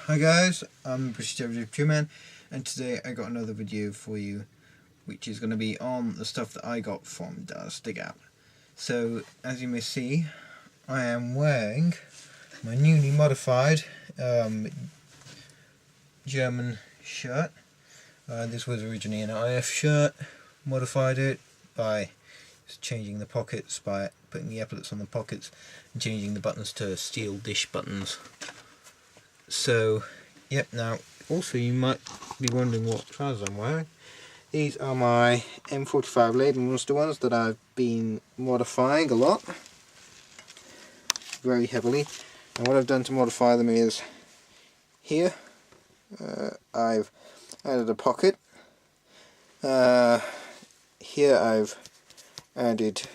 Hi guys, I'm British Man, and today I got another video for you, which is going to be on the stuff that I got from Dallas Dig Out. So, as you may see, I am wearing my newly modified German shirt. This was originally an IF shirt, modified it by just changing the pockets, by putting the epaulets on the pockets and changing the buttons to steel dish buttons. So, yep, now also you might be wondering what trousers I'm wearing. These are my M45 Label Monster ones that I've been modifying a lot, very heavily. And what I've done to modify them is, here I've added a pocket, here I've added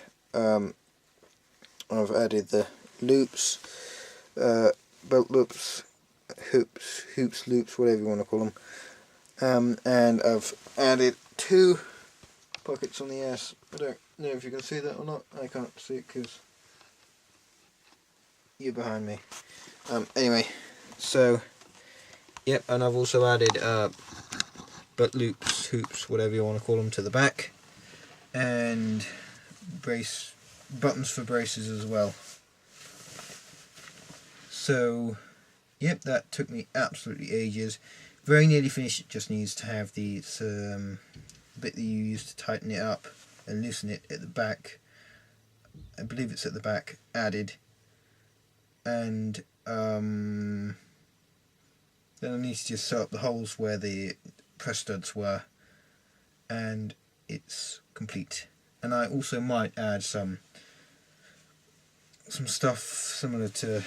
the loops, belt loops, hoops, loops, whatever you want to call them, and I've added two pockets on the ass. I don't know if you can see that or not. I can't see it because you're behind me. Anyway, so yep, and I've also added belt loops, hoops, whatever you want to call them, to the back, and buttons for braces as well. So yep, that took me absolutely ages. Very nearly finished. It just needs to have the bit that you use to tighten it up and loosen it at the back. I believe it's at the back, added. And then I need to just sew up the holes where the press studs were, and it's complete. And I also might add some stuff similar to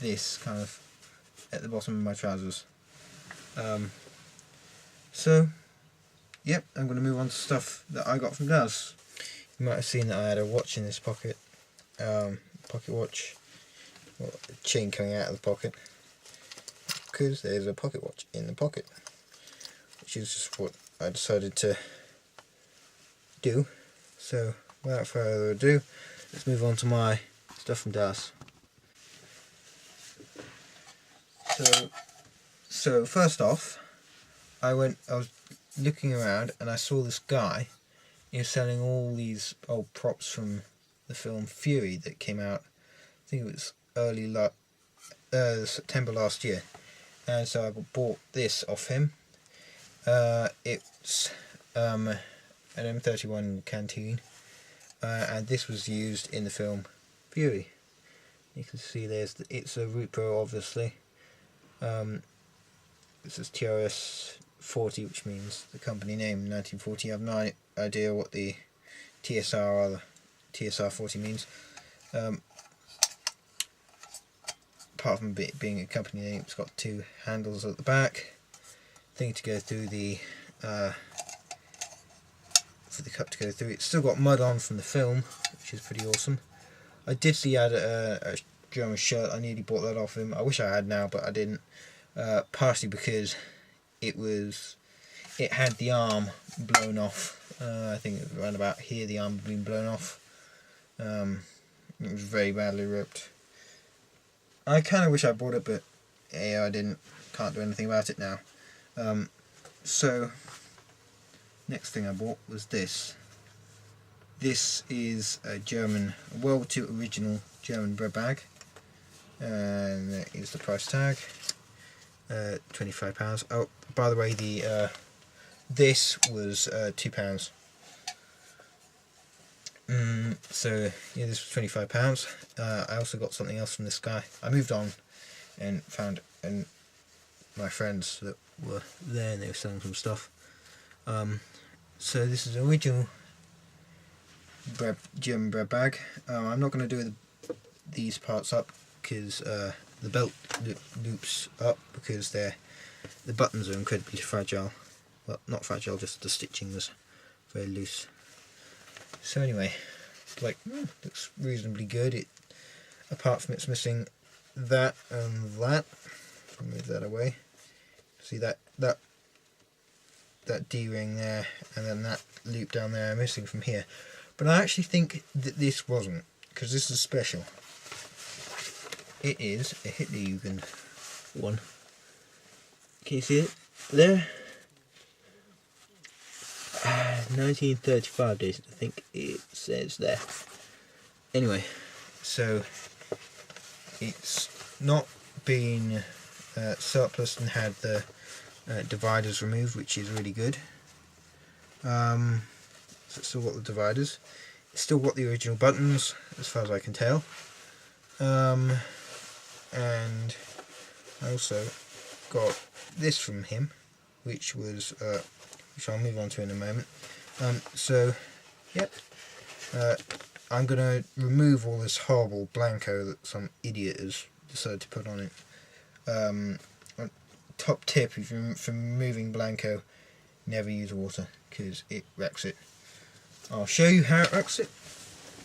this, kind of at the bottom of my trousers. So yep, I'm going to move on to stuff that I got from Dallas. You might have seen that I had a watch in this pocket, pocket watch, well, a chain coming out of the pocket, because there's a pocket watch in the pocket, which is just what I decided to do. So without further ado, let's move on to my stuff from Dallas. So first off, I was looking around and I saw this guy. He was selling all these old props from the film Fury that came out, I think it was early September last year. And so I bought this off him. It's an M31 canteen, and this was used in the film Fury. You can see it's a root pro, obviously. This is TRS 40, which means the company name 1940. I have no idea what the TSR or the TSR 40 means. Apart from it being a company name, it's got two handles at the back, thing to go through the for the cup to go through. It's still got mud on from the film, which is pretty awesome. I did see he had a German shirt. I nearly bought that off him. I wish I had now, but I didn't. Partially because it had the arm blown off. I think it was around about here the arm had been blown off. It was very badly ripped. I kind of wish I bought it, but yeah, I didn't. Can't do anything about it now. So next thing I bought was this. This is a World War II original German bread bag, and there is the price tag. £25. Oh, by the way, this was £2. So yeah, this was £25. I also got something else from this guy. I moved on and found my friends that were there, and they were selling some stuff. So this is an original German bread bag. I'm not going to do these parts up because the belt loops up, because the buttons are incredibly fragile. Well, not fragile, just the stitching was very loose. So anyway, looks reasonably good. Apart from it's missing that and that. I'll move that away. See that D-ring there, and then that loop down there are missing from here. But I actually think that this wasn't, because this is special. it is a Hitlerjugend one. Can you see it there? 1935 days, I think it says there. Anyway, so it's not been surplus and had the dividers removed, which is really good. So it's still got the dividers. It's still got the original buttons, as far as I can tell. And I also got this from him, which was which I'll move on to in a moment. So, yep. I'm going to remove all this horrible Blanco that some idiot has decided to put on it. Top tip, if you're for removing Blanco, never use water, because it wrecks it. I'll show you how it wrecks it,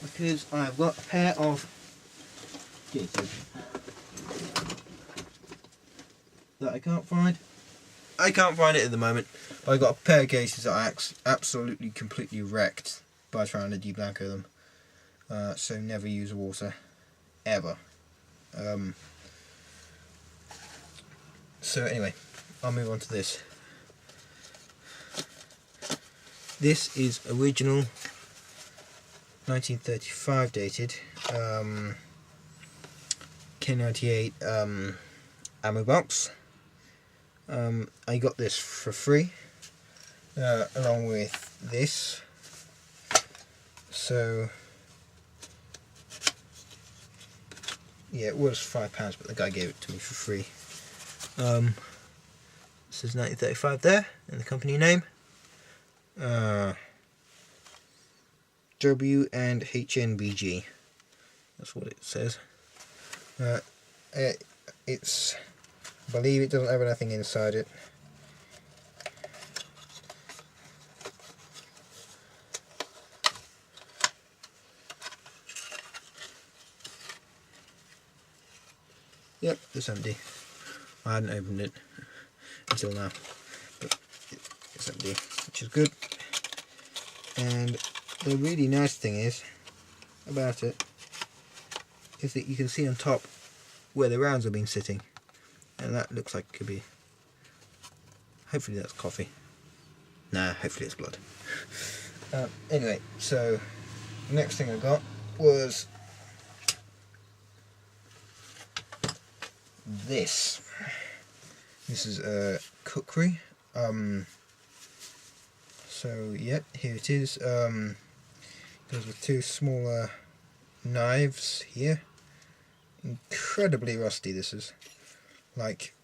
because I've got a pair of gaiters that I can't find. I can't find it at the moment, but I got a pair of gaiters that I absolutely completely wrecked by trying to de-Blanco them. So never use water, ever. So anyway, I'll move on to this. This is original 1935 dated K98 ammo box. I got this for free along with this. So yeah, it was £5, but the guy gave it to me for free. This is 1935 there, and the company name. W and HNBG. That's what it says. It's, I believe it doesn't have anything inside it. Yep, it's empty. I hadn't opened it until now, but it's empty, which is good. And the really nice thing is about it is that you can see on top where the rounds have been sitting, and that looks like it could be, hopefully that's coffee. Nah, hopefully it's blood. Anyway, so the next thing I got was this. This is a cookery. So yeah, here it is. Goes with two smaller knives here. Incredibly rusty this is. Like,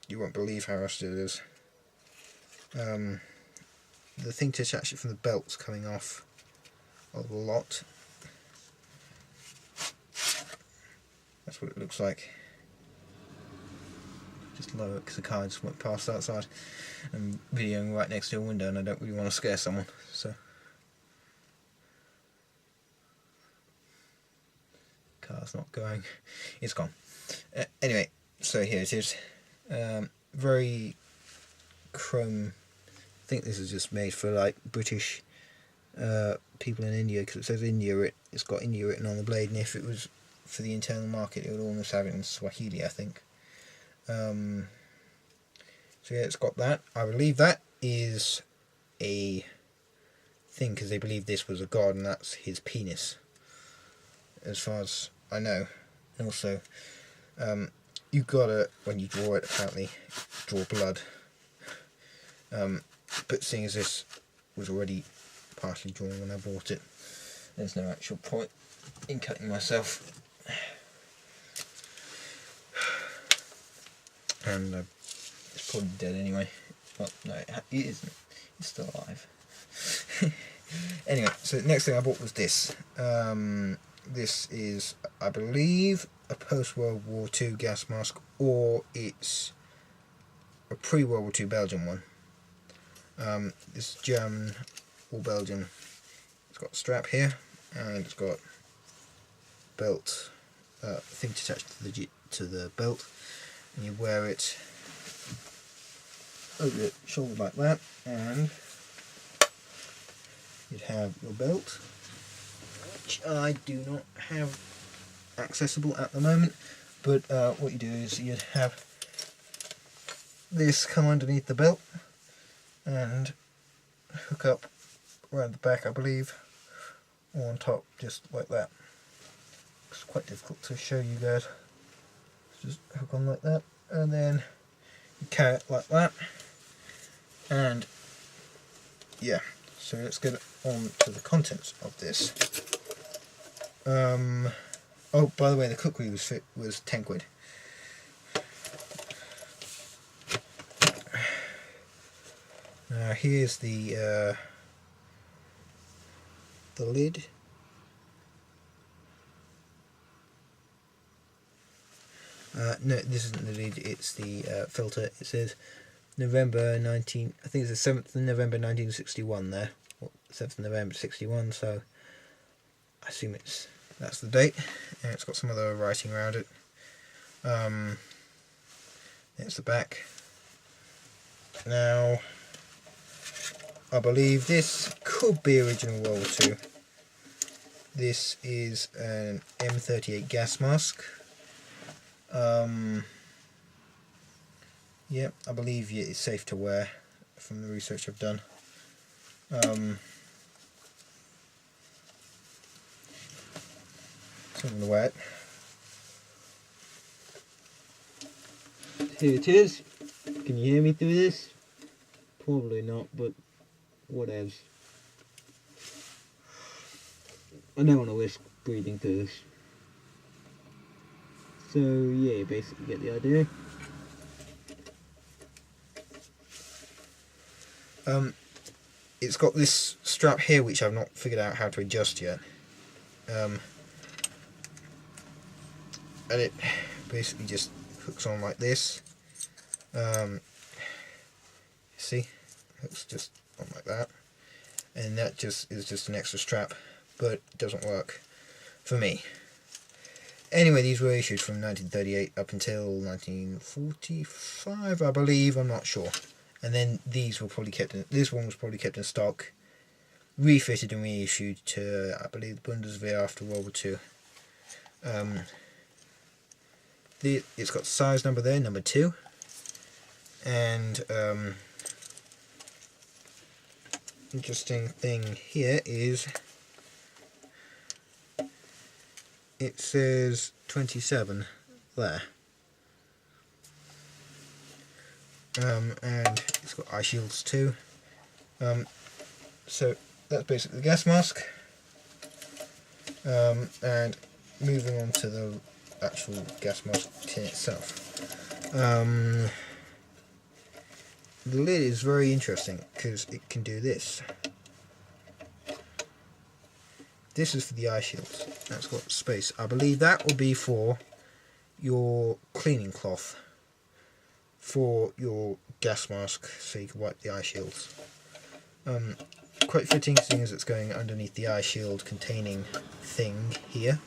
you won't believe how rusty it is. The thing to attach it from the belt's coming off a lot. That's what it looks like. Just lower it because the car just went past outside. I'm videoing right next to a window and I don't really want to scare someone, so. Car's not going. It's gone. Anyway, so here it is. Very chrome. I think this is just made for like British people in India, because it says India. It's got India written on the blade, and if it was for the internal market, it would almost have it in Swahili, I think. So yeah, it's got that. I believe that is a thing, because they believe this was a god, and that's his penis, as far as I know. And also, you've got to, when you draw it, apparently draw blood. But seeing as this was already partially drawn when I bought it, there's no actual point in cutting myself. And it's probably dead anyway. Well, no, it isn't. It's still alive. Anyway, so the next thing I bought was this. This is, I believe, a post-World War II gas mask, or it's a pre-World War II Belgian one. This is German or Belgian. It's got a strap here, and it's got belt thing to attach to the belt, and you wear it over the shoulder like that, and you'd have your belt, which I do not have accessible at the moment. But what you do is you'd have this come underneath the belt and hook up around the back, I believe, or on top, just like that. It's quite difficult to show you guys. Just hook on like that, and then you carry it like that, and yeah. So let's get on to the contents of this. Oh, by the way, the cookery was 10 quid. Now here's the lid. No, this isn't the lid, it's the filter. It says November 19, I think it's the 7th of November 1961 there, or 7th of November 61, so I assume that's the date, and it's got some other writing around it. It's the back. Now, I believe this could be original World War II. This is an M38 gas mask. Yeah, I believe it's safe to wear from the research I've done. So I'm going to wear it. Here it is. Can you hear me through this? Probably not, but whatevs. I don't want to risk breathing through this. So yeah, you basically get the idea. It's got this strap here which I've not figured out how to adjust yet. And it basically just hooks on like this. See? Hooks just on like that. And that just is just an extra strap, but it doesn't work for me. Anyway, these were issued from 1938 up until 1945, I believe. I'm not sure. And then these were probably kept in. This one was probably kept in stock, refitted and reissued to, I believe, the Bundeswehr after World War II. It's got the size number there, number 2, and interesting thing here is it says 27 there. And it's got eye shields too. So that's basically the gas mask. And moving on to the actual gas mask tin itself. The lid is very interesting because it can do this. This is for the eye shields. That's got space. I believe that will be for your cleaning cloth for your gas mask, so you can wipe the eye shields. Quite fitting, seeing as it's going underneath the eye shield containing thing here.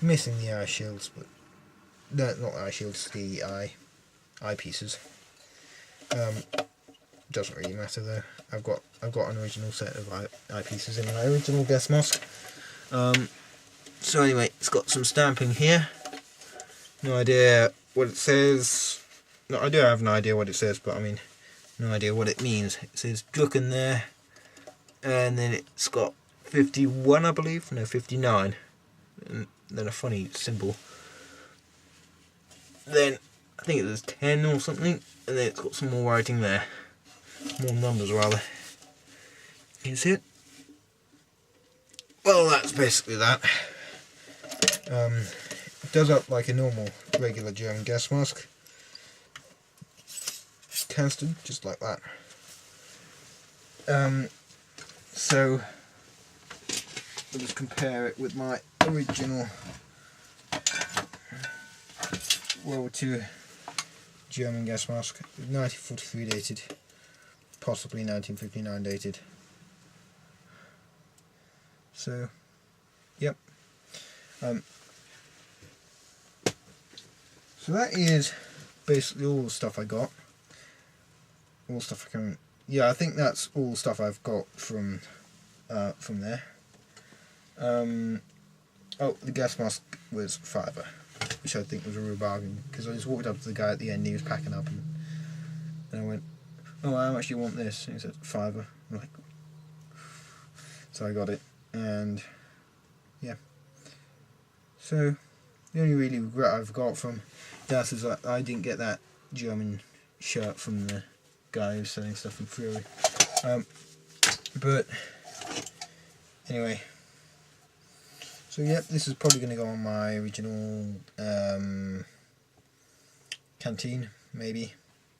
Missing the eye shields, but no, not eye shields, the eyepieces. Doesn't really matter though. I've got an original set of eyepieces in my original gas mask. So anyway, it's got some stamping here. No idea what it says. No, I do have an idea what it says, but I mean, no idea what it means. It says Drucken there, and then it's got 51, I believe, no, 59, and then a funny symbol. Then I think it was 10 or something, and then it's got some more writing there, more numbers rather. Can you see it? Well, that's basically that. It does up like a normal, regular German gas mask. Canister, just like that. So I'll just compare it with my original World War II German gas mask, 1943 dated, possibly 1959 dated. So, yep. So that is basically all the stuff I got. All stuff I can. Yeah, I think that's all stuff I've got from there. Oh, the gas mask was fibre. which I think was a real bargain, because I just walked up to the guy at the end, he was packing up, and I went, "Oh, how much do you want this?" And he said, "$5." I'm like, so I got it, and yeah. So the only really regret I've got from that is that I didn't get that German shirt from the guy who was selling stuff in Fury. But anyway, so yep, this is probably going to go on my original canteen, maybe,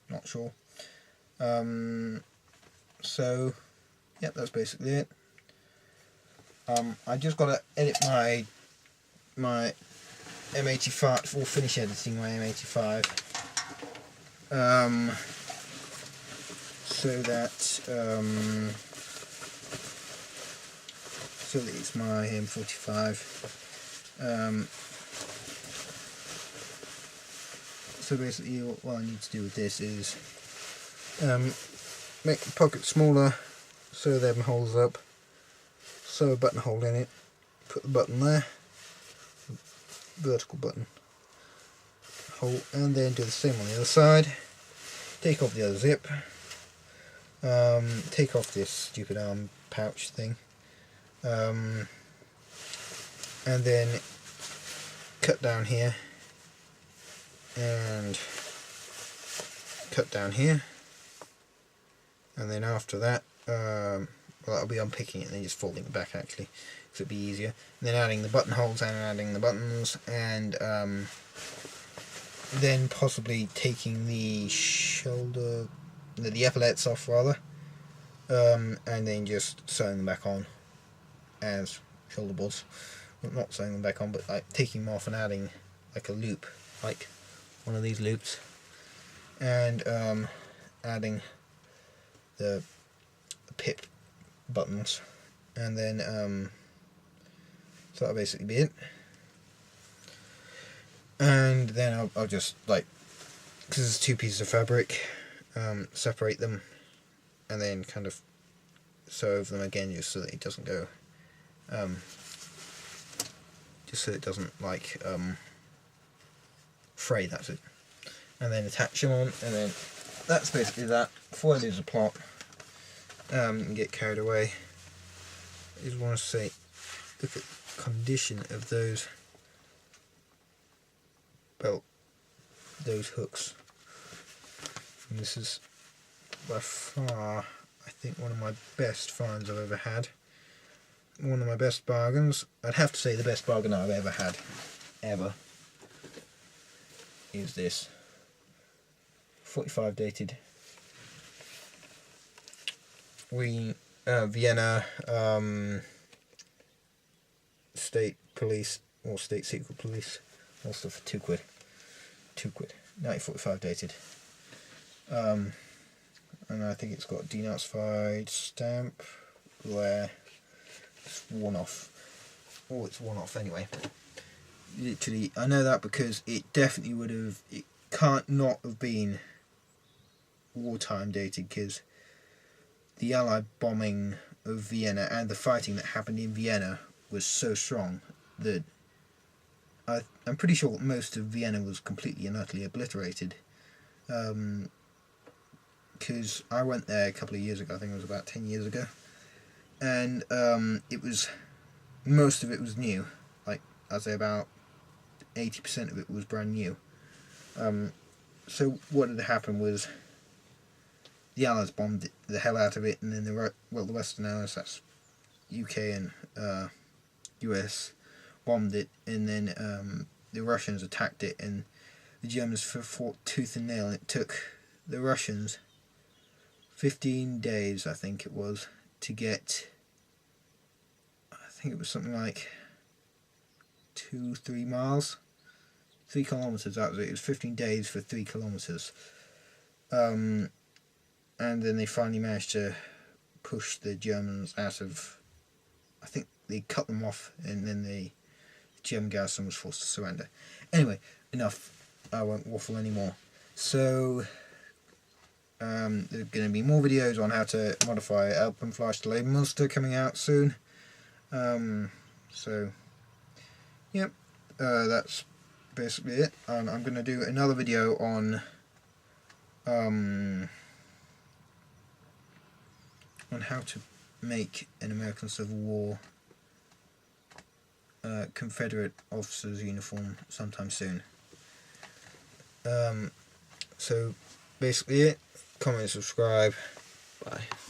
not sure. So yep, that's basically it. I just got to edit my M85, or finish editing my M85, so that it's my M45. So basically, what I need to do with this is make the pocket smaller, sew them holes up, sew a buttonhole in it, put the button there, vertical button hole, and then do the same on the other side. Take off the other zip, take off this stupid arm pouch thing, and then cut down here and cut down here, and then after that, well, I'll be unpicking it and then just folding it back actually, because it'd be easier, and then adding the buttonholes and adding the buttons, and then possibly taking the shoulder, the epaulets off rather, and then just sewing them back on as shoulder bolts. Well, not sewing them back on, but like taking them off and adding like a loop, like one of these loops, and adding the pip buttons, and then so that'll basically be it. And then I'll just, like, because there's two pieces of fabric, separate them, and then kind of sew over them again, just so that it doesn't go, just so it doesn't like fray. That's it. And then attach them on, and then that's basically that. Before I lose the plot and get carried away, I just want to say, look at the condition of those hooks. And this is by far, I think, one of my best finds I've ever had. One of my best bargains. I'd have to say the best bargain I've ever had, ever, is this. 45 dated. Vienna State Police, or State Secret Police, all stuff for £2. 1945 dated. And I think it's got a denazified stamp where it's worn off. Oh, it's worn off anyway. Literally, I know that because it definitely would have, it can't not have been wartime dated, because the Allied bombing of Vienna and the fighting that happened in Vienna was so strong that I'm pretty sure most of Vienna was completely and utterly obliterated. Because I went there a couple of years ago, I think it was about 10 years ago, and it was, most of it was new, like I'd say about 80% of it was brand new. So what had happened was the Allies bombed the hell out of it, and then the Western Allies, that's UK and US, bombed it, and then the Russians attacked it, and the Germans fought tooth and nail, and it took the Russians 15 days, I think it was, to get, I think it was something like 2-3 miles, 3 kilometres, that was it. It was 15 days for 3 kilometres. And then they finally managed to push the Germans out of, I think they cut them off, and then the German garrison was forced to surrender. Anyway, enough. I won't waffle anymore. So, there are going to be more videos on how to modify Alpenfleisch to Lebenmuster coming out soon. So, yep, that's basically it. And I'm going to do another video on how to make an American Civil War Confederate officer's uniform sometime soon. So basically it. Comment, subscribe. Bye.